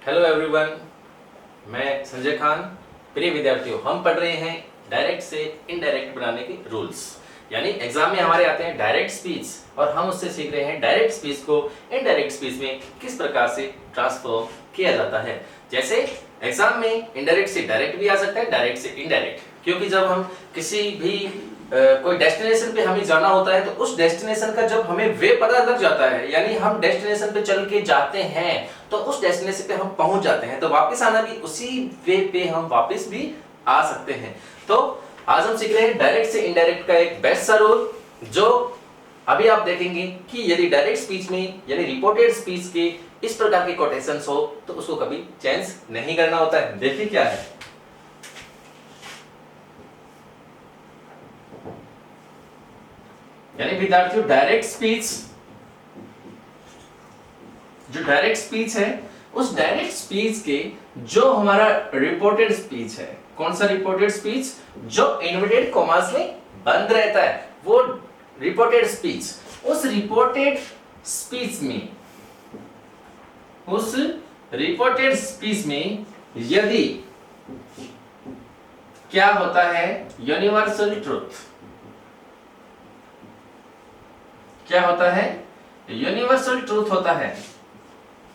Hello everyone, मैं संजय खान। प्रिय विद्यार्थियों, हम पढ़ रहे हैं डायरेक्ट से इनडायरेक्ट बनाने के रूल्स। यानी एग्जाम में हमारे आते हैं डायरेक्ट स्पीच और हम उससे सीख रहे हैं डायरेक्ट स्पीच को इनडायरेक्ट स्पीच में किस प्रकार से ट्रांसफॉर्म किया जाता है। जैसे एग्जाम में इनडायरेक्ट से डायरेक्ट भी आ सकता है, डायरेक्ट से इनडायरेक्ट, क्योंकि जब हम किसी भी कोई डेस्टिनेशन पे हमें जाना होता है तो उस डेस्टिनेशन का जब हमें वे पता लग जाता है, यानी हम डेस्टिनेशन पे चल के जाते हैं तो उस डेस्टिनेशन पे हम पहुंच जाते हैं, तो वापस आना भी उसी वे पे हम वापस भी आ सकते हैं। तो आज हम सीख रहे हैं डायरेक्ट से इनडायरेक्ट का एक बेस्ट सा रूल, जो अभी आप देखेंगे कि यदि डायरेक्ट स्पीच में यानी रिपोर्टेड स्पीच के इस प्रकार के कोटेशंस हो तो उसको कभी चेंज नहीं करना होता है। देखिए क्या है। यानी विद्यार्थियों, डायरेक्ट स्पीच, जो डायरेक्ट स्पीच है उस डायरेक्ट स्पीच के जो हमारा रिपोर्टेड स्पीच है, कौन सा रिपोर्टेड स्पीच, जो इन्वर्टेड कॉमास में बंद रहता है, वो रिपोर्टेड स्पीच, उस रिपोर्टेड स्पीच में यदि क्या होता है, यूनिवर्सल ट्रूथ, क्या होता है, यूनिवर्सल ट्रूथ होता है।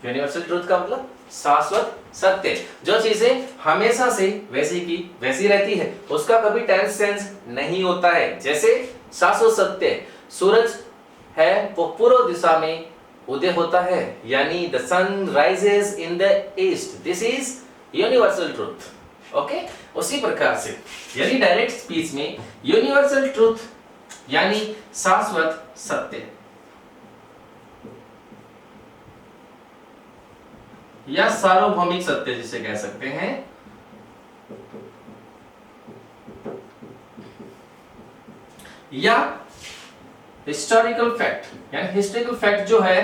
यूनिवर्सल ट्रूथ का मतलब शाश्वत सत्य, जो चीजें हमेशा से वैसी की वैसी रहती है, उसका कभी टेंस चेंज नहीं होता है। जैसे शाश्वत सत्य, सूरज है वो पूर्व दिशा में उदय होता है, यानी the sun rises in the east, this is universal truth. Okay, उसी प्रकार से यानी डायरेक्ट स्पीच में यूनिवर्सल ट्रूथ यानी शाश्वत सत्य या सार्वभौमिक सत्य जिसे कह सकते हैं, या हिस्टोरिकल फैक्ट, यानी हिस्टोरिकल फैक्ट जो है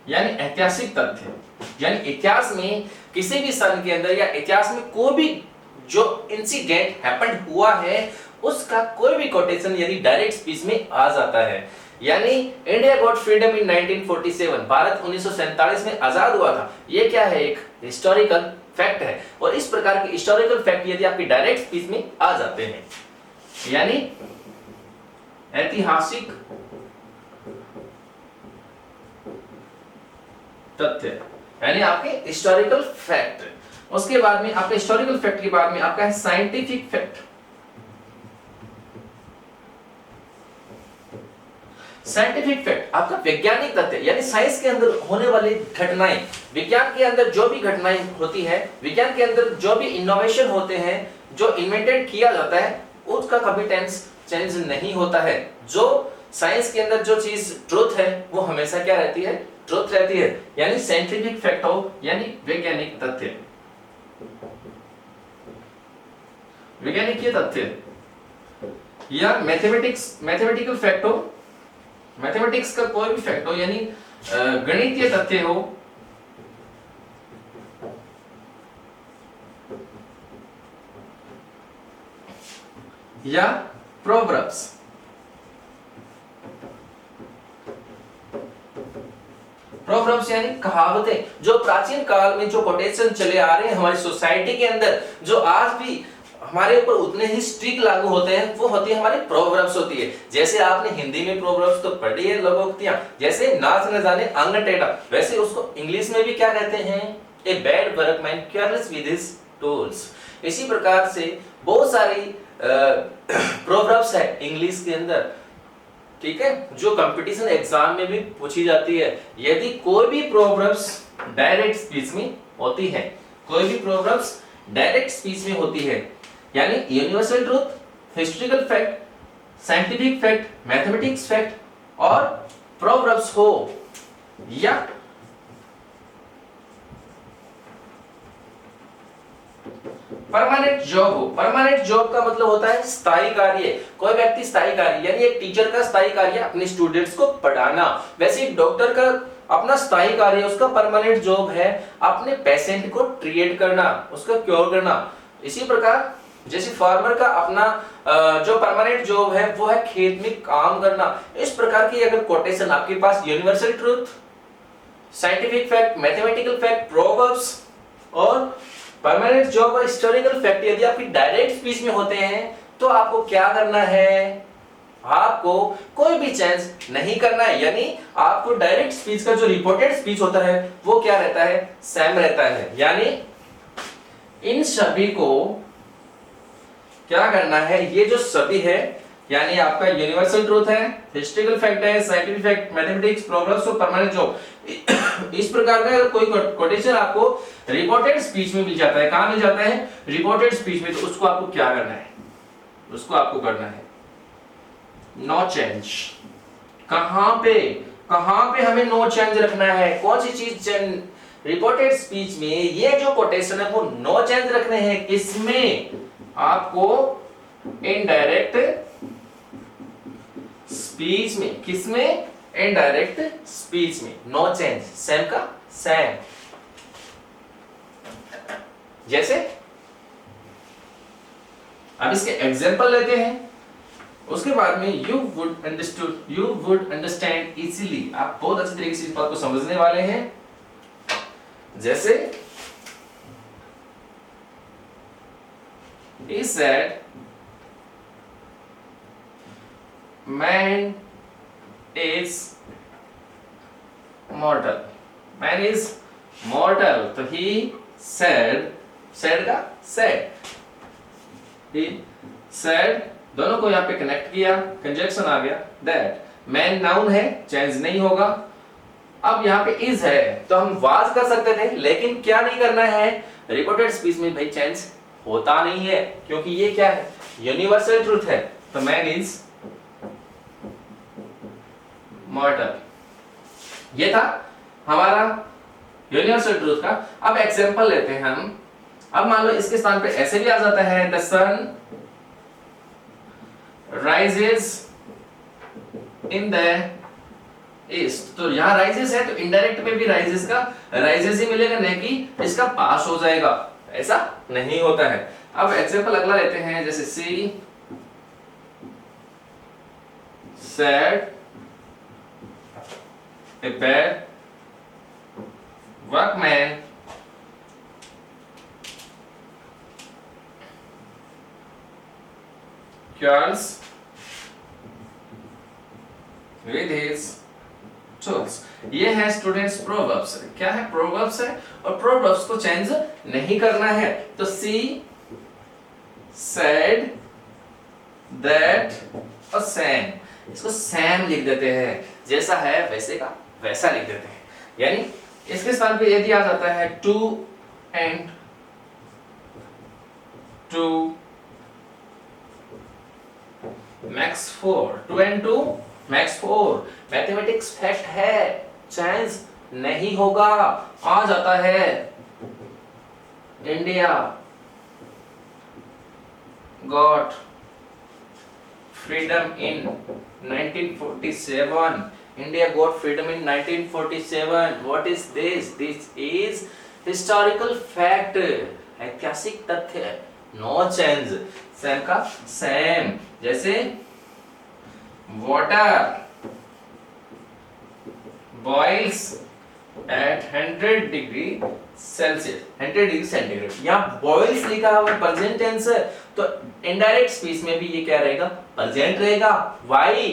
यानी ऐतिहासिक तथ्य, यानी इतिहास में किसी भी सन के अंदर या इतिहास में कोई भी जो इंसिडेंट हैपेंड हुआ है उसका कोई भी कोटेशन यदि डायरेक्ट स्पीच में आ जाता है। यानी India got freedom in 1947, Bharat 1947 में आजाद हुआ था, ये क्या है, एक हिस्टोरिकल फैक्ट है। और इस प्रकार के हिस्टोरिकल फैक्ट यदि आपकी डायरेक्ट स्पीच में आ जाते हैं, यानी ऐतिहासिक तथ्य, यानी आपके हिस्टोरिकल फैक्ट, उसके बाद में आपके हिस्टोरिकल फैक्ट के बाद में आपका है साइंटिफिक फैक्ट। साइंटिफिक फैक्ट आपका वैज्ञानिक तथ्य, यानी साइंस के अंदर होने वाली घटनाएं, विज्ञान के अंदर जो भी घटनाएं होती है, विज्ञान के अंदर जो भी इनोवेशन होते हैं, जो इन्वेंटेड किया जाता है, उसका कभी टेंस चेंज नहीं होता है। जो साइंस के अंदर जो चीज ट्रुथ है वो हमेशा क्या रहती है, ट्रुथ रहती है। यानी साइंटिफिक फैक्ट हो यानी वैज्ञानिक तथ्य, वैज्ञानिक तथ्य, या मैथमेटिकल फैक्ट हो, मैथमेटिक्स का कोई भी फैक्ट हो, यानी गणितीय तथ्य हो, या प्रोवर्ब्स, प्रोवर्ब्स यानी कहावतें, जो प्राचीन काल में जो कोटेशन चले आ रहे हैं हमारी सोसाइटी के अंदर, जो आज भी हमारे ऊपर उतने ही स्ट्रिक्ट लागू होते हैं, वो होती है हमारी प्रोवर्ब्स होती है। जैसे आपने हिंदी में प्रोवर्ब्स तो पढ़ी है, लोकोक्तियां, जैसे नाच न जाने अंग टेढ़ा, वैसे उसको इंग्लिश में भी क्या कहते हैं, a bad workman careless with his tools. इसी प्रकार से बहुत सारी प्रोवर्ब्स है इंग्लिश के अंदर, ठीक है, जो कंपटीशन एग्जाम में भी पूछी जाती है। यदि कोई भी प्रोवर्ब्स डायरेक्ट स्पीच में होती है, कोई भी प्रोवर्ब्स डायरेक्ट स्पीच में होती है, यानी universal truth, historical fact, scientific fact, mathematics fact और प्रोवर्ब्स हो, या परमानेंट जॉब हो। परमानेंट जॉब का मतलब होता है स्थायी कार्य, कोई व्यक्ति स्थायी कार्य, यानी एक टीचर का स्थायी कार्य अपने स्टूडेंट्स को पढ़ाना, वैसे एक डॉक्टर का अपना स्थायी कार्य, उसका परमानेंट जॉब है अपने पेशेंट को ट्रीट करना, उसका क्योर करना। इसी प्रकार जैसे फार्मर का अपना जो परमानेंट जॉब है वो है खेत में काम करना। इस प्रकार की अगर कोटेशन आपके पास universal truth, scientific fact, mathematical fact, proverbs और परमानेंट जॉब और हिस्टोरिकल फैक्ट यदि आपकी डायरेक्ट स्पीच में होते हैं तो आपको क्या करना है, आपको कोई भी चेंज नहीं करना है। यानी आपको डायरेक्ट स्पीच का जो रिपोर्टेड स्पीच होता है वो क्या रहता है, सेम रहता है। यानी इन सभी को क्या करना है, ये जो सभी है यानी आपका यूनिवर्सल ट्रूथ है, हिस्टोरिकल फैक्ट है, साइंटिफिक फैक्ट, मैथमेटिक्स, प्रोग्रेस और परमानेंट जॉब, इस प्रकार का अगर कोई कोटेशन आपको रिपोर्टेड स्पीच में मिल जाता है, कहां मिल जाता है, रिपोर्टेड स्पीच में, तो उसको आपको क्या करना है, उसको आपको करना है नो चेंज। कहां पे हमें नो चेंज रखना है, कौन सी चीज चेंज, रिपोर्टेड स्पीच में ये जो कोटेशन है वो नो चेंज रखने हैं। किसमें, आपको इनडायरेक्ट स्पीच में, किसमें, इनडायरेक्ट स्पीच में, नो चेंज, सेम का सेम। जैसे अब इसके एग्जांपल लेते हैं, उसके बाद में यू वुड अंडरस्टैंड इजीली, आप बहुत अच्छी तरीके से इस बात को समझने वाले हैं। जैसे he said man is mortal, man is mortal, तो he said का said, he said, दोनों को यहाँ पे कनेक्ट किया, कंजक्शन आ गया, that man नाउन है, चेंज नहीं होगा। अब यहाँ पे is है तो हम वाज कर सकते थे, लेकिन क्या नहीं करना है, रिपोर्टेड स्पीच में भाई चेंज होता नहीं है, क्योंकि ये क्या है, यूनिवर्सल ट्रूथ है। तो मैन इज मॉर्टल, ये था हमारा यूनिवर्सल ट्रूथ का। अब एग्जांपल लेते हैं हम। अब मान लो इसके स्थान पे ऐसे भी आ जाता है, the sun rises in the east, तो यहां राइजेस है तो इनडायरेक्ट में भी राइजेस का राइजेस ही मिलेगा, नहीं कि इसका पास हो जाएगा, ऐसा नहीं होता है। अब एग्जांपल अगला लेते हैं, जैसे she said a bad workman quarrels with his tools। ये है स्टूडेंट्स प्रोवर्ब्स। क्या है, प्रोवर्ब्स है, और प्रोवर्ब्स को चेंज नहीं करना है। तो सी सेड दैट और सैम, इसको सैम लिख देते हैं, जैसा है वैसे का वैसा लिख देते हैं। यानी इसके स्थान पे यदि आ जाता है two and two max 4, 2 and 2 max 4, mathematics fact है, चेंज नहीं होगा। आ जाता है India got freedom in 1947, India got freedom in 1947। What is this, this is historical fact, ऐतिहासिक तथ्य, नो चेंज, सेम का सेम। जैसे water boils at 100 degree Celsius, 100 degree centigrade, यहाँ बॉइल्स लिखा हुआ प्रेजेंट टेंस है, तो इनडायरेक्ट स्पीच में भी ये क्या रहेगा, प्रेजेंट रहेगा। वाई,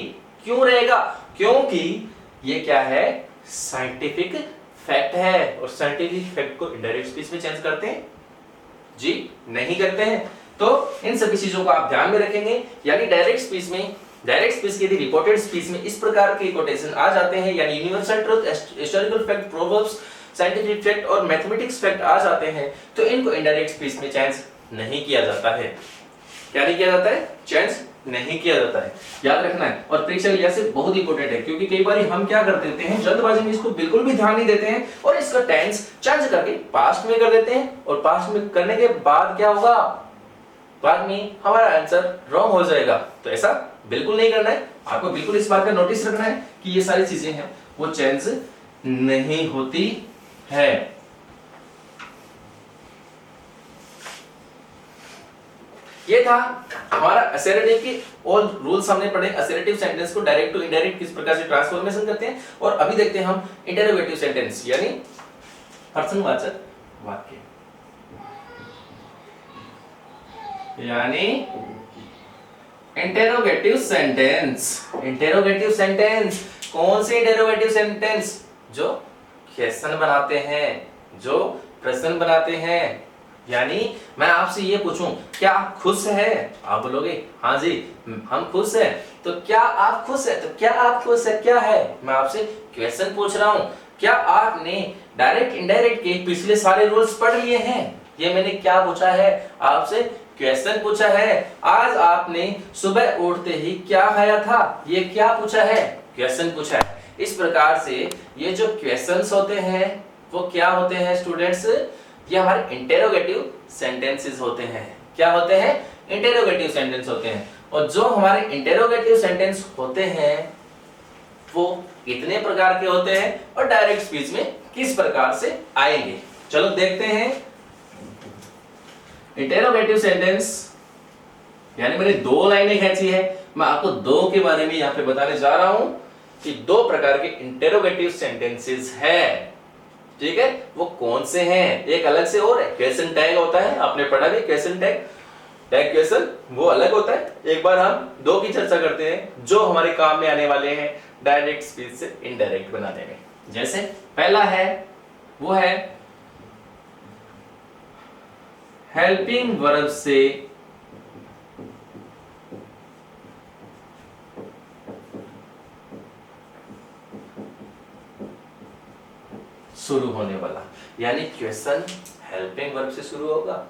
क्यों रहेगा, क्योंकि ये क्या है, साइंटिफिक फैक्ट है, और साइंटिफिक फैक्ट को इनडायरेक्ट स्पीच में चेंज करते हैं जी, नहीं करते हैं। तो इन सभी चीजों को आप ध्यान में रखेंगे। यानी डायरेक्ट स्पीच में, डायरेक्ट स्पीच की यदि रिपोर्टेड स्पीच में इस प्रकार के कोटेशन आ जाते हैं, यानी universal truth, historical fact, proverbs, scientific fact और मैथमेटिक्स फैक्ट आ जाते हैं, तो इनको इनडायरेक्ट स्पीच में चेंज नहीं किया जाता है। क्या नहीं किया जाता है, चेंज नहीं किया जाता है, याद रखना है। और परीक्षा के लिहाज से बहुत इंपॉर्टेंट है, क्योंकि कई बार हम क्या कर देते हैं, जल्दबाजी में इसको बिल्कुल भी ध्यान नहीं देते हैं और इसका टेंस चेंज करके पास्ट में कर देते हैं, और पास्ट में करने के बाद क्या होगा, बाद में हमारा आंसर रॉन्ग हो जाएगा। तो ऐसा बिल्कुल नहीं करना है, आपको बिल्कुल इस बात का नोटिस रखना है कि ये सारी चीजें हैं वो चेंज नहीं होती है। ये था हमारा असर्टिव की और रूल्स हमने पढ़े। असर्टिव सेंटेंस को डायरेक्ट टू इनडायरेक्ट किस प्रकार से ट्रांसफॉर्मेशन करते हैं, और अभी देखते हैं हम इंटरोगेटिव सेंटेंस यानी प्रश्नवाचक वाक्य, यानी इंटरोगेटिव सेंटेंस। इंटरोगेटिव सेंटेंस कौन से इंटरोगेटिव सेंटेंस? जो क्वेश्चन बनाते हैं, जो प्रश्न बनाते हैं। यानी मैं आपसे ये पूछूं, क्या आप खुश हैं? आप बोलोगे हाँ जी हम खुश हैं। तो क्या आप खुश हैं? तो क्या आप खुश है क्या है? मैं आपसे क्वेश्चन पूछ रहा हूं। क्या आपने डायरेक्ट इनडायरेक्ट के पिछले सारे रूल्स पढ़ लिए हैं? ये मैंने क्या पूछा है आपसे? क्वेश्चन पूछा है। आज आपने सुबह उठते ही क्या खाया था? ये क्या पूछा है? क्वेश्चन पूछा है। इस प्रकार से ये जो क्वेश्चंस होते हैं वो क्या होते हैं स्टूडेंट्स? ये हमारे इंटरोगेटिव सेंटेंसेस होते हैं। क्या होते हैं? इंटरोगेटिव सेंटेंस होते हैं। और जो हमारे इंटरोगेटिव सेंटेंस होते हैं वो कितने प्रकार के होते हैं और डायरेक्ट स्पीच में किस प्रकार से आएंगे, चलो देखते हैं। इंटरोगेटिव सेंटेंस यानी मैंने दो लाइनें खींची है, मैं आपको दो के बारे में यहां पे बताने जा रहा हूं कि दो प्रकार के इंटरोगेटिव सेंटेंसेस है। ठीक है, वो कौन से हैं? एक अलग से और है, क्वेश्चन टैग होता है, आपने पढ़ा भी क्वेश्चन टैग, टैग क्वेश्चन, वो अलग होता है। एक बार हम दो की चर्चा करते हैं जो हमारे काम में आने वाले हैं डायरेक्ट स्पीच से इनडायरेक्ट बनाने में। जैसे पहला है वो है हेल्पिंग वर्ब से शुरू होने वाला, यानी क्वेश्चन हेल्पिंग वर्ब से शुरू होगा।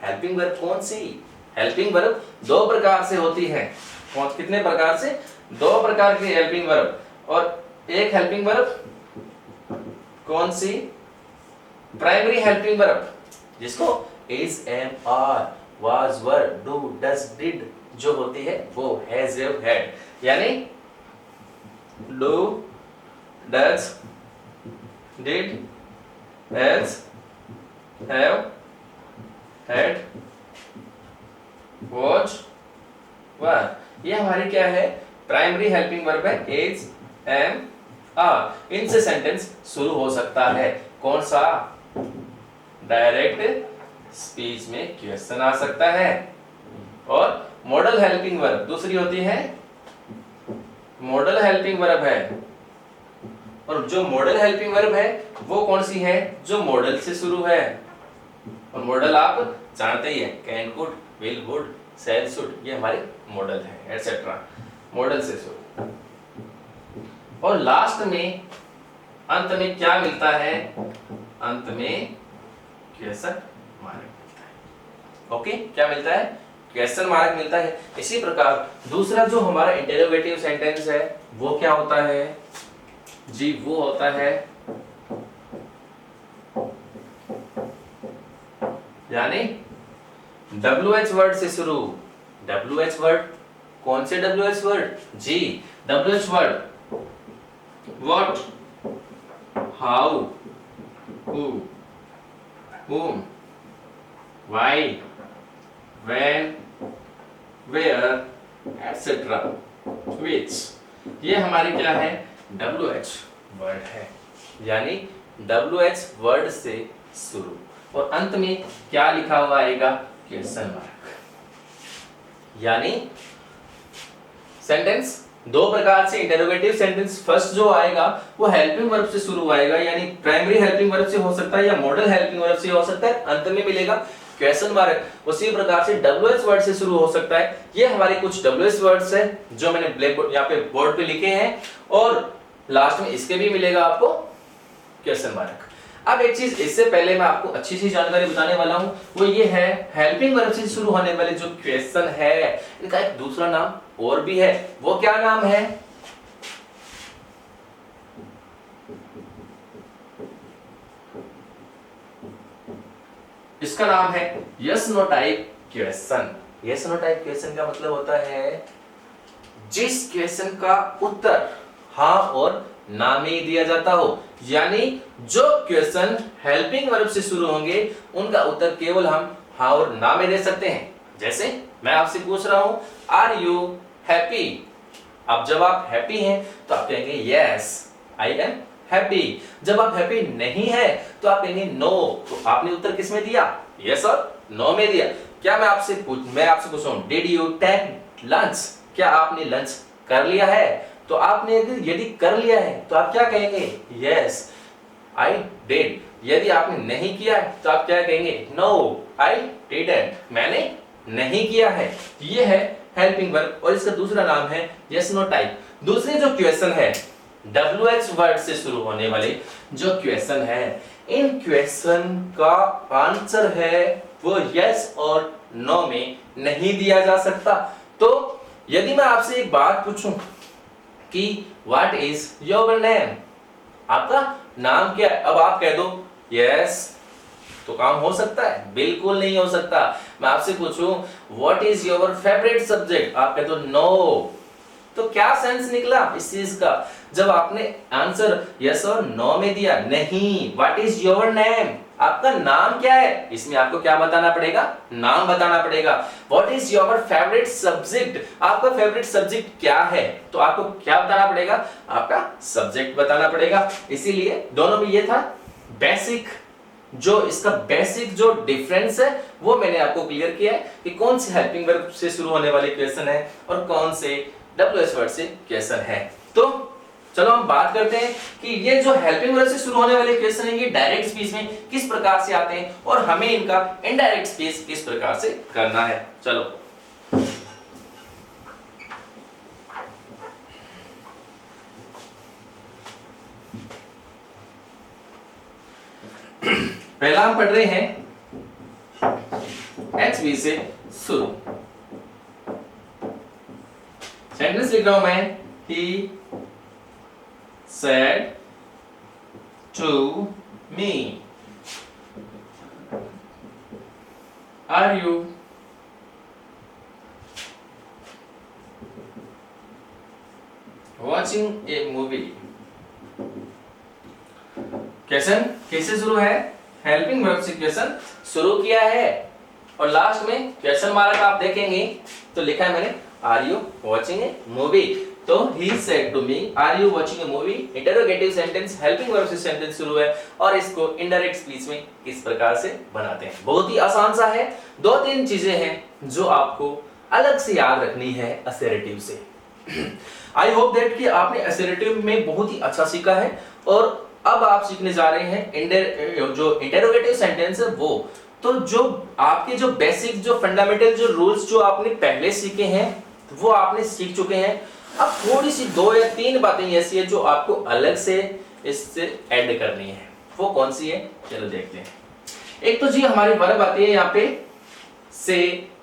हेल्पिंग वर्ब कौन सी? हेल्पिंग वर्ब दो प्रकार से होती है। कौन कितने प्रकार से? दो प्रकार की हेल्पिंग वर्ब। और एक हेल्पिंग वर्ब कौन सी? प्राइमरी हेल्पिंग वर्ब, जिसको is, am, are, was, were, do, does, did जो होती है वो हैज, हैव, हैड, यानी do, does, did, has, have, had, was, were। ये हमारी क्या है? प्राइमरी हेल्पिंग वर्ब है, is, am, are। इनसे सेंटेंस शुरू हो सकता है। कौन सा? डायरेक्ट स्पीच में क्वेश्चन आ सकता है। और मॉडल हेल्पिंग वर्ब दूसरी होती है, मॉडल हेल्पिंग वर्ब है। और जो मॉडल हेल्पिंग वर्ब है वो कौन सी है? जो मॉडल से शुरू है। और मॉडल आप जानते ही है, can, could, will, would, shall, should, ये हमारे मॉडल है एटसेट्रा, मॉडल से शुरू। और लास्ट में अंत में क्या मिलता है? अंत में क्वेश्चन मार्क मिलता है। ओके, क्या मिलता है? क्वेश्चन मार्क मिलता है। इसी प्रकार दूसरा जो हमारा इंटरोगेटिव सेंटेंस है वो क्या होता है जी? वो होता है यानी WH वर्ड से शुरू। WH वर्ड कौन से WH वर्ड? जी WH word what, how, who, whom, why, when, where, etc. which। ये हमारी क्या है? WH वर्ड है, यानी WH वर्ड से शुरू। और अंत में क्या लिखा हुआ आएगा? Question mark. यानी सेंटेंस दो प्रकार से इंटरोगेटिव सेंटेंस, फर्स्ट जो आएगा वो हेल्पिंग वर्ब से शुरू आएगा, यानी प्राइमरी हेल्पिंग वर्ब से हो सकता है या मॉडल हेल्पिंग वर्ब से हो सकता है। अंत में मिलेगा क्वेश्चन मार्क। उसी प्रकार से WH वर्ड से शुरू हो सकता है। ये हमारे कुछ WH वर्ड्स है जो मैंने ब्लैक बोर्ड यहाँ पे बोर्ड पे लिखे हैं। और लास्ट में इसके भी मिलेगा आपको क्वेश्चन मार्क। अब एक चीज इससे पहले मैं आपको अच्छी सी जानकारी बताने वाला हूं, वो ये है हेल्पिंग वर्ब से शुरू होने वाले जो क्वेश्चन है इनका एक दूसरा नाम और भी है। वो क्या नाम है? इसका नाम है yes no type question. Yes no type question का मतलब होता है जिस क्वेश्चन का उत्तर हाँ और ना में ही दिया जाता हो, यानी जो क्वेश्चन हेल्पिंग वर्ब से शुरू होंगे उनका उत्तर केवल हम हाँ और ना में दे सकते हैं। जैसे मैं आपसे पूछ रहा हूं आर यू हैप्पी। अब जब आप हैप्पी हैं तो आप कहेंगे यस आई एम हैप्पी। जब आप हैप्पी नहीं है तो आप कहेंगे नो। तो आपने उत्तर किस में दिया, यस और नो में दिया। क्या मैं आपसे पूछ रहा हूं डिड यू टेक लंच, क्या आपने लंच कर लिया है? तो आपने यदि कर लिया है तो आप क्या कहेंगे, यस आई डिड। यदि आपने नहीं किया है तो आप क्या कहेंगे, नो आई डिडंट, मैंने नहीं किया है। ये है हेल्पिंग वर्ब और इसका दूसरा नाम है यस नो टाइप। दूसरे जो क्वेश्चन है WH वर्ड से शुरू होने वाले जो क्वेश्चन है, इन क्वेश्चन का आंसर है वो यस और नो में नहीं दिया जा सकता। तो यदि मैं आपसे एक बात पूछूं कि व्हाट इज योर नेम, आपका नाम क्या है, अब आप कह दो यस, तो काम हो सकता है? बिल्कुल नहीं हो सकता। मैं आपसे पूछूं what is your favourite subject, आप कह दो नो। तो क्या सेंस निकला इस चीज का, जब आपने आंसर यस और नो में दिया? नहीं, व्हाट इज योर नेम, आपका नाम क्या है, इसमें आपको क्या बताना पड़ेगा, नाम बताना पड़ेगा। What is your favourite subject, आपका फेवरेट सब्जेक्ट क्या है, तो आपको क्या बताना पड़ेगा, आपका सब्जेक्ट बताना पड़ेगा। इसीलिए दोनों में ये था बेसिक, जो इसका बेसिक जो डिफरेंस है वो मैंने आपको क्लियर किया है कि कौन से हेल्पिंग वर्ब से शुरू होने वाले क्वेश्चन है और कौन से WH वर्ड से क्वेश्चन है। तो चलो हम बात करते हैं कि ये जो हेल्पिंग वर्ब से शुरू होने वाले क्वेश्चन है ये डायरेक्ट स्पीच में किस प्रकार से आते हैं और हमें इनका इनडायरेक्ट स्पीच किस प्रकार से करना है। चलो पहला हम पढ़ रहे हैं HB से शुरू। सेंटेंस लिख रहा हूं मैं, he said to me, are you watching a movie? Question कैसे शुरू है, हेल्पिंग वर्ब से क्वेश्चन शुरू किया है और लास्ट में क्वेश्चन मार्क आप देखेंगे तो लिखा है मैंने are you watching a movie. तो he said to me are you watching a movie, interrogative sentence helping verb से सेंटेंस शुरू है और इसको इनडायरेक्ट स्पीच में किस प्रकार से बनाते हैं। बहुत ही आसान सा है, दो तीन चीजें हैं जो आपको अलग से याद रखनी है असर्टिव से। आई होप दैट कि आपने असर्टिव में बहुत ही अच्छा सीखा है और अब आप सीखने जा रहे हैं जो इंटरोगेटिव सेंटेंस है वो। तो जो आपके जो बेसिक जो फंडामेंटल जो रूल्स जो आपने पहले सीखे हैं वो आपने सीख चुके हैं। अब थोड़ी सी दो या तीन बातें ऐसी है जो आपको अलग से इससे ऐड करनी है, वो कौन सी है चलो देखते हैं। एक तो जी हमारी वर्ब आती है यहाँ पे से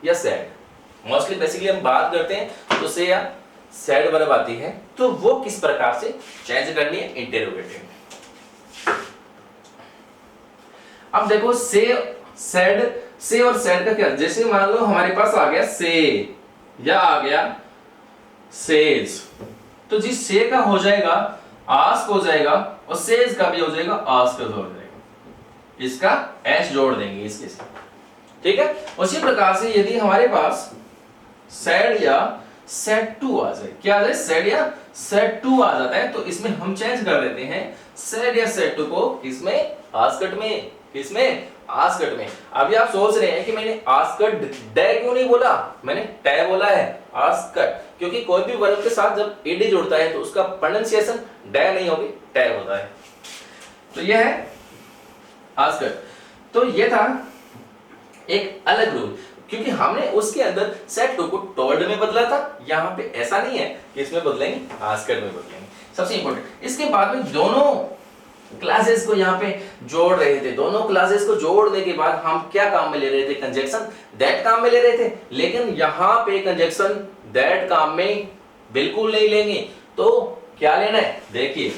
या सेड। मोस्टली बेसिकली हम बात करते हैं तो से या सेड वर्ब आती है, तो वो किस प्रकार से चेंज करनी है इंटरोगेटिव। अब देखो से सेड, से और सेड का क्या, जैसे मान लो हमारे पास आ गया से या आ गया सेज, तो जी से का हो जाएगा आस्क हो जाएगा और सेज का भी हो जाएगा आस्क हो जाएगा, इसका एस जोड़ देंगे इसके साथ, ठीक है। उसी प्रकार से यदि हमारे पास सेड या सेड टू आ जाए, क्या आ जाए सेड या सेड टू आ जाता है तो इसमें हम चेंज कर देते हैं सेड या सेड टू को इसमें आस्कट में, किसमें आस्कट में। अभी आप सोच रहे हैं कि मैंने आस्कट डे क्यों नहीं बोला, मैंने टे बोला है आस्कट, क्योंकि कोई भी वर्ब के साथ जब ईडी जुड़ता है तो उसका प्रोनाउंसिएशन डे नहीं होगी टे होता है। तो यह है आस्कट। तो यह था एक अलग रूल, क्योंकि हमने उसके अंदर सेड टू को टोल्ड में बदला था, यहाँ पे ऐसा नहीं है कि इसमें बदलेंगे आस्कट में बदलेंगे। सबसे इंपॉर्टेंट इसके बाद में दोनों क्लासेस को यहाँ पे जोड़ रहे थे, दोनों क्लासेस को जोड़ने के बाद हम क्या काम में ले रहे थे, कंजक्शन दैट काम में ले रहे थे, लेकिन यहाँ पे कंजक्शन दैट काम में बिल्कुल नहीं लेंगे। तो क्या लेना है देखिए,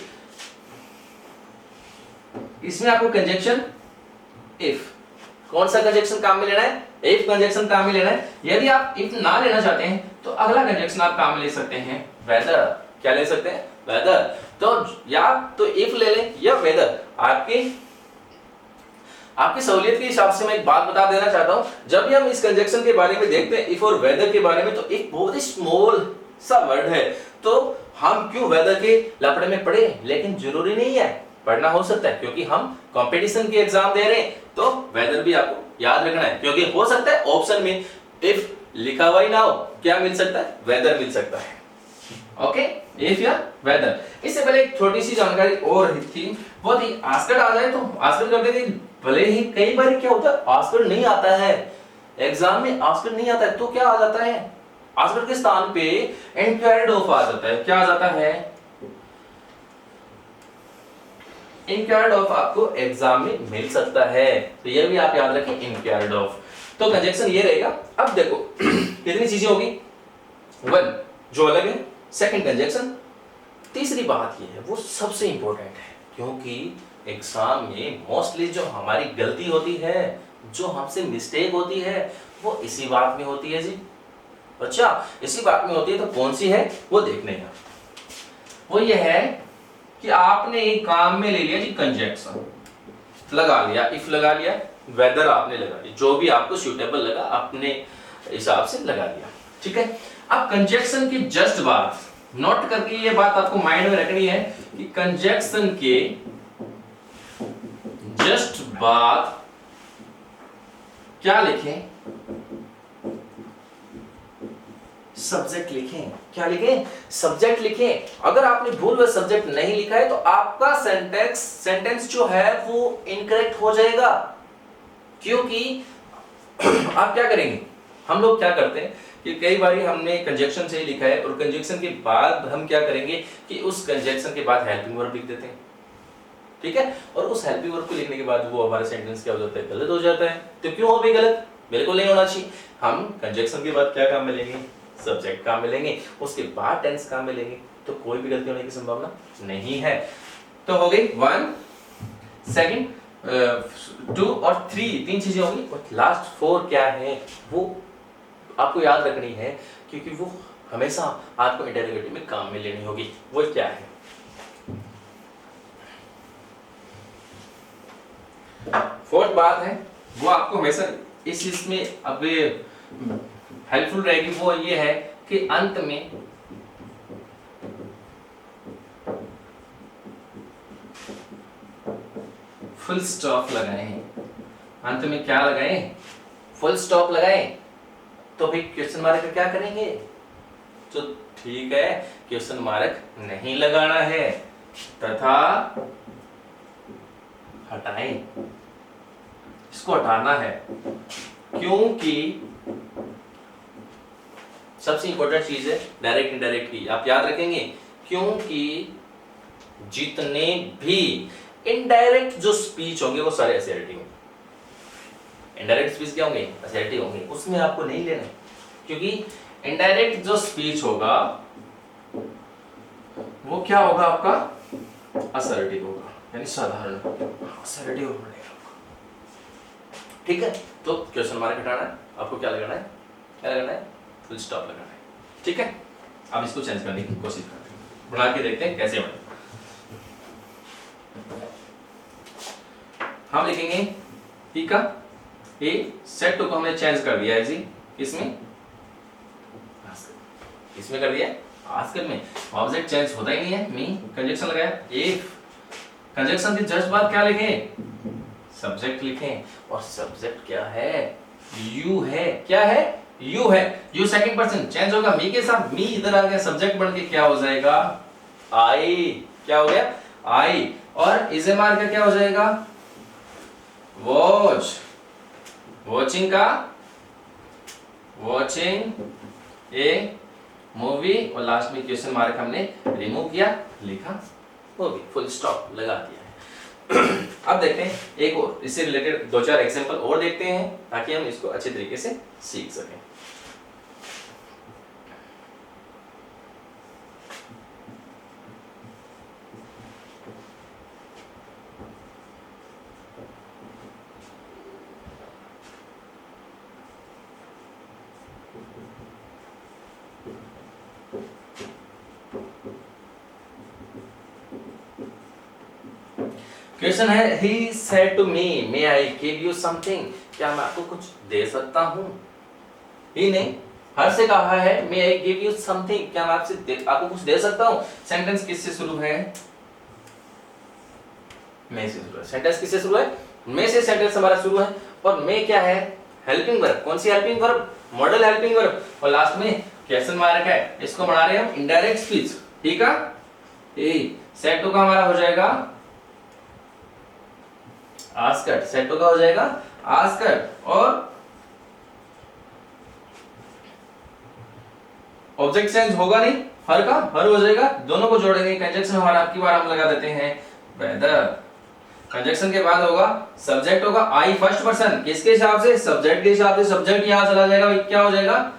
इसमें आपको कंजक्शन इफ, कौन सा कंजक्शन काम में लेना है, इफ कंजक्शन काम में लेना है। यदि आप इफ ना लेना चाहते हैं तो अगला कंजक्शन आप काम में ले सकते हैं वेदर, क्या ले सकते हैं वेदर। तो या तो इफ ले लें या वेदर, आपकी आपकी सहूलियत के हिसाब से मैं एक बात बता देना चाहता हूं, जब भी हम इस कंजक्शन के बारे में देखते हैं, इफ और वेदर के बारे में, तो एक बहुत ही स्मॉल सा वर्ड है, तो हम क्यों वेदर के लफड़े में पड़े, लेकिन जरूरी नहीं है, पढ़ना हो सकता है, क्योंकि हम कंपटीशन की एग्जाम दे रहे हैं, तो वेदर भी आपको याद रखना है, क्योंकि हो सकता है ऑप्शन में इफ लिखा हुआ ही ना हो, क्या मिल सकता है, वेदर मिल सकता है। ओके, इफ या वेदर। इससे पहले एक छोटी सी जानकारी और थी, वो थी आस्कर आ जाए तो आस्कर करते थे, भले ही कई बार क्या होता है आस्कर नहीं आता है, एग्जाम में आस्कर नहीं आता है, तो क्या आ जाता है, आस्कर के स्थान पे इंक्वायर्ड ऑफ आ जाता है। क्या आ जाता है, इंक्वायर्ड ऑफ आपको एग्जाम में मिल सकता है, तो ये भी आप याद रखें, इंक्वायर्ड ऑफ। तो कंजक्शन ये रहेगा। अब देखो कितनी चीजें होगी, वन जो अलग है, सेकंड कंजक्शन, तीसरी बात ये है वो सबसे इंपॉर्टेंट है, क्योंकि एग्जाम में मोस्टली जो हमारी गलती होती है, जो हमसे मिस्टेक होती है, वो इसी बात में होती है जी। अच्छा, इसी बात में होती है, तो कौन सी है वो देखने का, वो ये है कि आपने एक काम में ले लिया जी कंजक्शन, लगा लिया, इफ लगा लिया, वेदर आपने लगा लिया, जो भी आपको सूटेबल लगा अपने हिसाब से लगा लिया, ठीक है। अब कंजक्शन की जस्ट बात नोट करके ये बात आपको माइंड में रखनी है कि कंजक्शन के जस्ट बाद क्या लिखें, सब्जेक्ट लिखें। क्या लिखें, सब्जेक्ट लिखें। अगर आपने भूल में सब्जेक्ट नहीं लिखा है तो आपका सेंटेंस जो है वो इनकरेक्ट हो जाएगा, क्योंकि आप क्या करेंगे, हम लोग क्या करते हैं कि कई बार हमने कंजक्शन से ही लिखा है, और कंजक्शन के बाद हम क्या करेंगे कि उस कंजक्शन के बाद हेल्पिंग वर्ब लिख देते हैं, ठीक है, और उस हेल्पिंग वर्ब को लिखने के बाद वो हमारा सेंटेंस क्या हो जाता है, गलत हो जाता है। तो क्यों हो भी गलत, बिल्कुल नहीं होना चाहिए। हम कंजक्शन के बाद क्या काम में लेंगे, सब्जेक्ट काम में लेंगे, उसके बाद टेंस काम में लेंगे, तो कोई भी गलती होने की संभावना नहीं है। तो हो गई 1 सेकंड 2 और 3, तीन चीजें होंगी, और लास्ट 4 क्या है वो आपको याद रखनी है, क्योंकि वो हमेशा आपको इंटेरोगेटिव में काम में लेनी होगी। वो क्या है, फोर्थ बात है वो आपको हमेशा इस इसमें अब हेल्पफुल रहेगी, वो ये है कि अंत में फुल स्टॉप लगाएं। अंत में क्या लगाएं, फुल स्टॉप लगाएं। तो भाई क्वेश्चन मार्क क्या करेंगे, तो ठीक है क्वेश्चन मार्क नहीं लगाना है तथा हटाएं, इसको हटाना है, क्योंकि सबसे इंपॉर्टेंट चीज है डायरेक्ट इनडायरेक्ट की, आप याद रखेंगे, क्योंकि जितने भी इनडायरेक्ट जो स्पीच होंगे वो सारे असर्टिव होंगे। इनडायरेक्ट स्पीच क्या होंगे, असर्टिव होंगे, उसमें आपको नहीं लेना, क्योंकि इनडायरेक्ट जो स्पीच होगा वो क्या होगा, आपका असर्टिव होगा, यानी साधारण असर्टिव होगा, ठीक है। तो क्वेश्चन मार्क हटाना है, आपको क्या लगाना है, क्या लगाना है, फुल स्टॉप लगाना है, ठीक है। अब इसको चेंज करने की कोशिश करते हैं, बना के देखते हैं कैसे बने। हम लिखेंगे ठीक है, ए सेट टू को हमने चेंज कर दिया है जी, इसमें इसमें कर दिया, आस्कर में ऑब्जेक्ट चेंज होता ही नहीं है, मी कंजक्शन लगाया, इफ कंजक्शन की जस्ट बाद क्या लिखें, सब्जेक्ट लिखें, और सब्जेक्ट क्या है, यू है, क्या है, यू है, यू सेकंड पर्सन चेंज होगा, मी के साथ, मी इधर आ गया, सब्जेक्ट बन के क्या हो जाएगा, आई, क्या हो गया, आई, और इजेमार का क्या हो जाएगा, वॉच, वॉचिंग का, वॉचिंग ए मूवी, और लास्ट में क्वेश्चन मार्क हमने रिमूव किया, लिखा मूवी, फुल स्टॉप लगा दिया है। अब देखते हैं एक और इससे रिलेटेड 2-4 एग्जांपल और देखते हैं, ताकि हम इसको अच्छे तरीके से सीख सकें। क्वेश्चन है he said to me may I give you something, क्या मैं आपको कुछ दे सकता हूँ? ही ने हर से कहा है may I give you something, क्या मैं आपको कुछ दे सकता हूँ? सेंटेंस किससे शुरू है? मे से शुरू है। सेंटेंस किससे शुरू है? मे से सेंटेंस हमारा शुरू है। और मे क्या है? Helping verb. कौन सी helping verb? Modal helping verb. और लास्ट में क्वेश्चन मार्क है, इसको बना रहे हैं हम इनडायरेक्ट स्पीच। ठीक है, ए सेट टू का हमारा हो जाएगा आस्क्ड, सेट टू का हो जाएगा आस्क्ड, और ऑब्जेक्ट चेंज होगा नहीं, हर का हर हो जाएगा, दोनों को जोड़ेंगे। कंजक्शन हमारा आपकी बार हम लगा देते हैं वेदर। कंजक्शन के बाद होगा सब्जेक्ट होगा आई फर्स्ट पर्सन, किसके हिसाब से? सब्जेक्ट के हिसाब से। सब्जेक्ट यहां चला जाएगा, क्या हो जाएगा?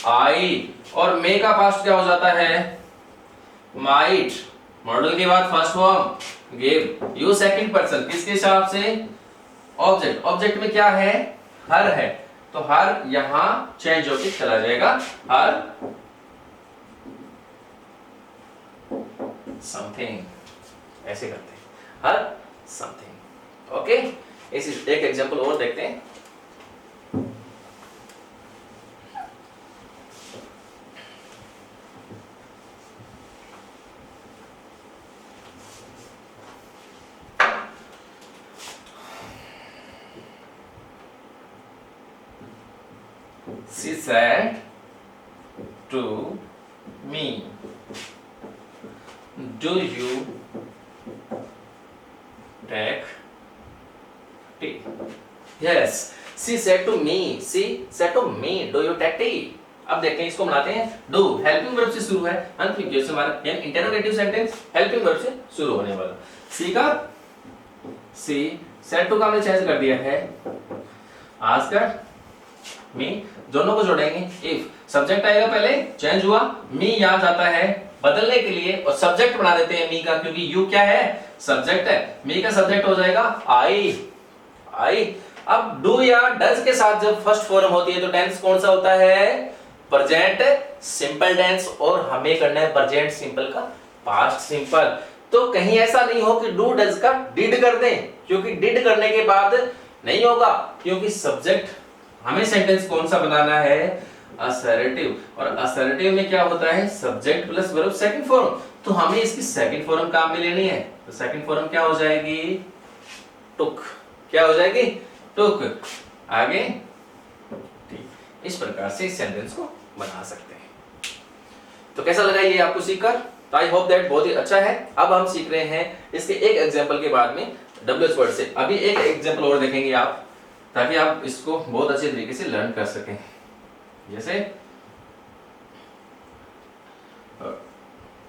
आई। और मे का पास्ट क्या हो जाता है? माइट। मॉडल के बाद first form give. You second person, किसके हिसाब से? ऑब्जेक्ट। ऑब्जेक्ट में क्या है? हर है, तो हर यहां चेंज होके चला जाएगा, हर समथिंग, ऐसे करते हैं, हर समथिंग। ओके, इस एक एग्जांपल और देखते हैं। She said to me, do you take tea? Yes, she said to me, she said to me, do you take tea? अब देखते हैं, इसको बनाते हैं। do हेल्पिंग वर्ब से शुरू है, अंत हमारा यानी इंटरोगेटिव सेंटेंस हेल्पिंग वर्ब से शुरू होने वाला। सी का सी, said to का हमने चेंज कर दिया है आस्क्ड, मी, दोनों को जोड़ेंगे। इफ सब्जेक्ट आएगा पहले, चेंज हुआ, मी यहां जाता है बदलने के लिए, और सब्जेक्ट बना देते हैं मी का, क्योंकि यू क्या है? सब्जेक्ट है। मी का सब्जेक्ट हो जाएगा आई। आई। अब डू या डज के साथ जब फर्स्ट फॉर्म होती है तो टेंस कौन सा होता है? प्रेजेंट सिंपल टेंस, और हमें करना है प्रेजेंट सिंपल का पास्ट सिंपल। तो कहीं ऐसा नहीं हो कि डू डज का डिड कर दें, क्योंकि डिड करने के बाद नहीं होगा, क्योंकि सब्जेक्ट हमें सेंटेंस कौन सा बनाना है? असर्टिव। और असर्टिव में क्या होता है? Subject plus verb second form. तो हमें इसकी सेकंड फॉर्म काम में लेनी है, तो सेकंड फॉर्म क्या हो जाएगी? टुक। क्या हो जाएगी? टुक। आगे ठीक, इस प्रकार से इस सेंटेंस को बना सकते हैं। तो कैसा लगा ये आपको सीखकर? तो आई होप दैट बहुत ही अच्छा है। अब हम सीख रहे हैं इसके एक एग्जांपल के बाद में डब्ल्यूएच वर्ड से। अभी एक एग्जांपल और देखेंगे आप, ताकि आप इसको बहुत अच्छे तरीके से लर्न कर सकें। जैसे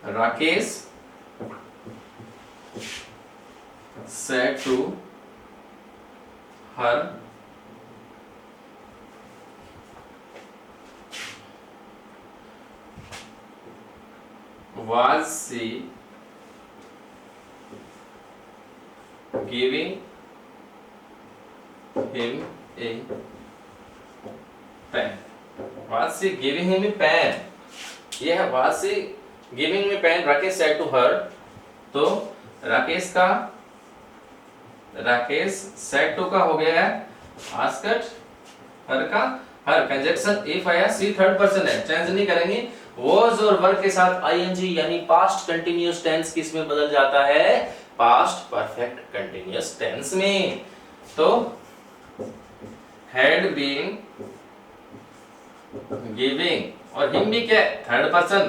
Rakesh said to her was she giving him a pen? Was she giving him a pen? ये है was she giving me pen, Rakesh said to her। तो राकेश said to का हो गया है asked, हर का हर कंजक्शन इफ आया सी थर्ड पर्सन है, चेंज नहीं करेंगे। was और वर्ब के साथ ing यानी पास्ट कंटिन्यूअस टेंस किस में बदल जाता है? पास्ट परफेक्ट कंटिन्यूअस टेंस में। तो had been giving, और हिम भी क्या है? Third person,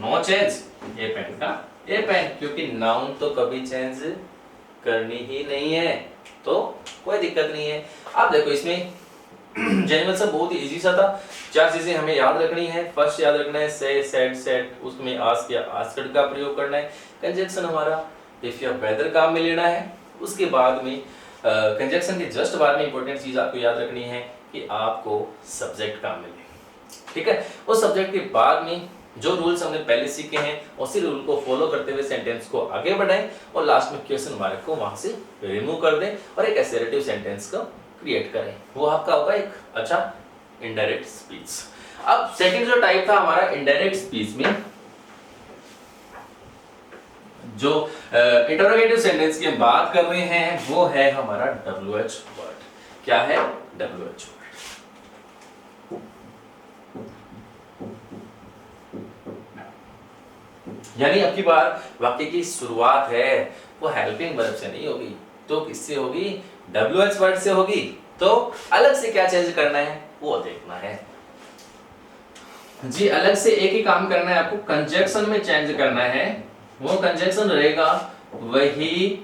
no change. A pen का ए पेन, क्योंकि नाउन तो कभी चेंज करनी ही नहीं है, तो कोई दिक्कत नहीं है। अब देखो इसमें जेन्युइन सा बहुत ही इजी सा था। चार चीजें हमें याद रखनी है। फर्स्ट याद रखना है से, सेड, सेट, उसमें आस्क या आस्क्ड का प्रयोग करना है। कंजक्शन हमारा इफ या वेदर काम में लेना है। उसके बाद में कंजक्शन के जस्ट बाद में इंपॉर्टेंट चीज आपको याद रखनी है कि आपको सब्जेक्ट काम में ले, ठीक है। उस सब्जेक्ट के बाद में जो रूल्स हमने पहले सीखे हैं उसी रूल को फॉलो करते हुए सेंटेंस को आगे बढ़ाएं, और लास्ट में क्वेश्चन मार्क को वहां से रिमूव कर दें और एक असर्टिव सेंटेंस को क्रिएट करें। वो आपका होगा एक अच्छा इनडायरेक्ट स्पीच। अब सेकंड जो टाइप था हमारा इनडायरेक्ट स्पीच में, जो इंटरोगेटिव सेंटेंस की हम बात कर रहे हैं वो है हमारा WH वर्ड। क्या है? WH word. यानी अब की बार वाक्य की शुरुआत है वो हेल्पिंग वर्ब से नहीं होगी, तो किससे होगी? WH वर्ड से होगी। तो अलग से क्या चेंज करना है वो देखना है जी। अलग से एक ही काम करना है आपको, कंजक्शन में चेंज करना है। वो कंजक्शन रहेगा वही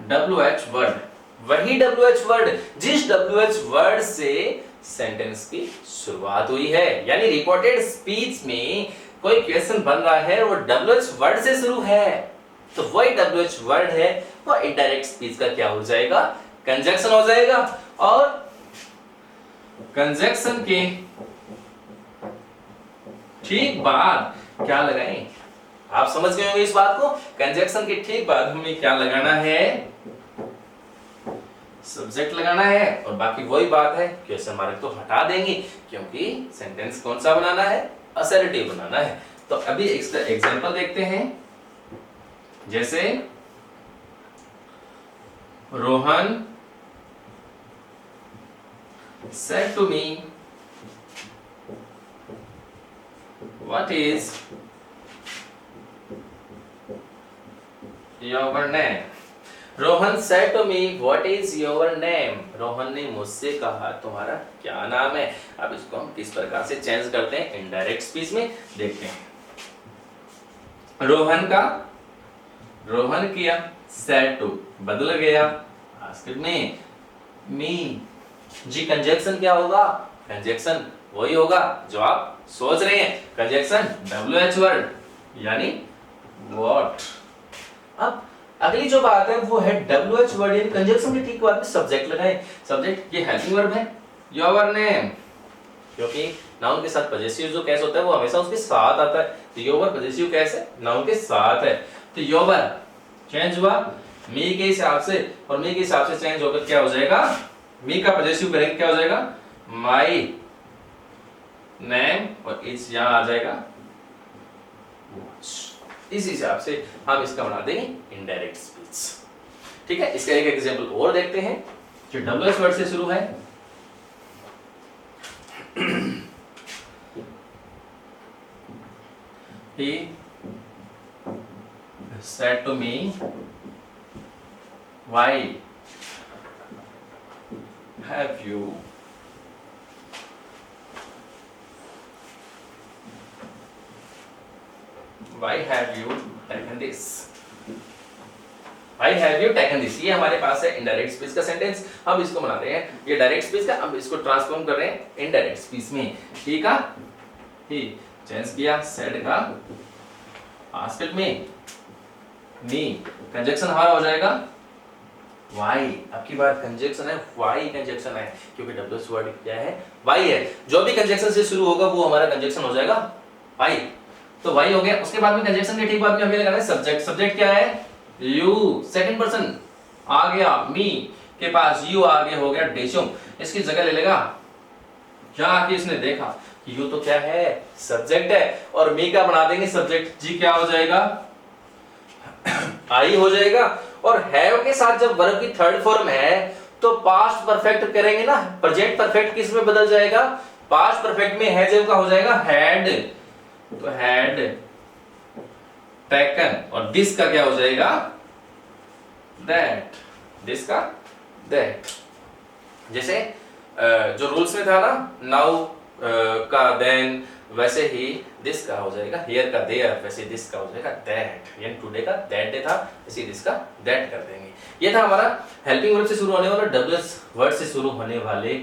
WH वर्ड, वही WH वर्ड जिस WH वर्ड से सेंटेंस की शुरुआत हुई है। यानी रिपोर्टेड स्पीच में कोई क्वेश्चन बन रहा है वो WH वर्ड से शुरू है, तो वही WH वर्ड है वो इनडायरेक्ट स्पीच का क्या हो जाएगा? कंजक्शन हो जाएगा। और कंजक्शन के ठीक बाद क्या लगाएं? आप समझ गए होंगे इस बात को। कंजक्शन के ठीक बाद हमें क्या लगाना है? सब्जेक्ट लगाना है। और बाकी वही बात है, क्वेश्चन मार्क तो हटा देंगे क्योंकि सेंटेंस कौन सा बनाना है? असर्टिव बनाना है। तो अभी एग्जांपल देखते हैं। जैसे Rohan said to me, what is your name? Rohan said to me, what is your name? Rohan ने मुझसे कहा तुम्हारा क्या नाम है। अब इसको हम किस प्रकार से चेंज करते हैं इनडायरेक्ट स्पीच में देखते हैं। रोहन किया, said to बदल गया, आस्क्ड में me जी। कंजक्शन क्या होगा? कंजक्शन वही होगा जो आप सोच रहे हैं, कंजक्शन WH वर्ड यानी what। अब अगली जो बात है वो है WH वर्ड यानी कंजक्शन के ठीक बाद में सब्जेक्ट लगाएं। सब्जेक्ट ये हेल्पिंग वर्ब है योर नेम, क्योंकि नाउन के साथ पजेसिव जो केस होता है वो हमेशा उसके साथ आता है। तो योर पजेसिव केस है, नाउन के साथ है। तो योर चेंज हुआ मी के हिसाब से, और मी के हिसाब से चेंज होकर क्या हो जाएगा? मी का पजेसिव करेंगे क्या हो जाएगा? माई नेम, और इस यहां आ जाएगा इस हिसाब से हम इसका बना देंगे इनडायरेक्ट स्पीच। ठीक है, इसका एक एग्जांपल और देखते हैं जो WH वर्ड से शुरू है। He said to me, why have you taken this? Why have you taken this? ये हमारे पास है इनडायरेक्ट स्पीच का सेंटेंस। हम इसको बना रहे हैं ये डायरेक्ट स्पीच का, अब इसको ट्रांसफॉर्म कर रहे हैं इनडायरेक्ट स्पीच में। ही का ही चेंज किया, said का आस्क्ड में मी, कंजक्शन हमारा हो जाएगा why। अब की बार कंजक्शन है why कंजक्शन है क्योंकि WH वर्ड क्या है? why है। जो भी कंजक्शन से शुरू होगा वो हमारा कंजक्शन हो जाएगा why। तो why हो गया। उसके बाद में कंजक्शन के ठीक बाद में हमें लगाना है सब्जेक्ट। सब्जेक्ट क्या है? you, सेकंड पर्सन आ गया, मी के पास you आगे हो गया डेशुम, इसकी जगह ले लेगा। जहां आके इसने देखा कि you तो क्या है? सब्जेक्ट है, और मी का बना देंगे सब्जेक्ट। जी क्या हो जाएगा? आई हो जाएगा। और हैव के साथ जब वर्ब की थर्ड फॉर्म है तो पास्ट परफेक्ट करेंगे ना, प्रेजेंट परफेक्ट किस में बदल जाएगा? पास्ट परफेक्ट में हैज का हो जाएगा हैड, तो हैड टेकन, और दिस का क्या हो जाएगा? दैट, दिस का दैट। जैसे जो रूल्स में था ना नाउ का देन, वैसे ही दिस का हो जाएगा हियर का देयर, वैसे दिस का हो जाएगा दैट। यानी टुडे का दैट डे था, इसी दिस का दैट कर देंगे। ये था हमारा हेल्पिंग वर्ब से शुरू होने वाला WH वर्ड से शुरू होने वाले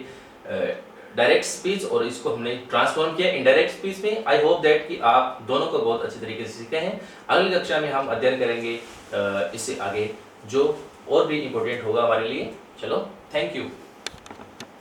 डायरेक्ट स्पीच, और इसको हमने ट्रांसफॉर्म किया इनडायरेक्ट स्पीच में। आई होप दैट कि आप दोनों को बहुत अच्छी तरीके से सीखे हैं। अगली कक्षा में हम अध्ययन करेंगे इससे आगे जो और भी इंपॉर्टेंट होगा हमारे लिए। चलो, थैंक यू।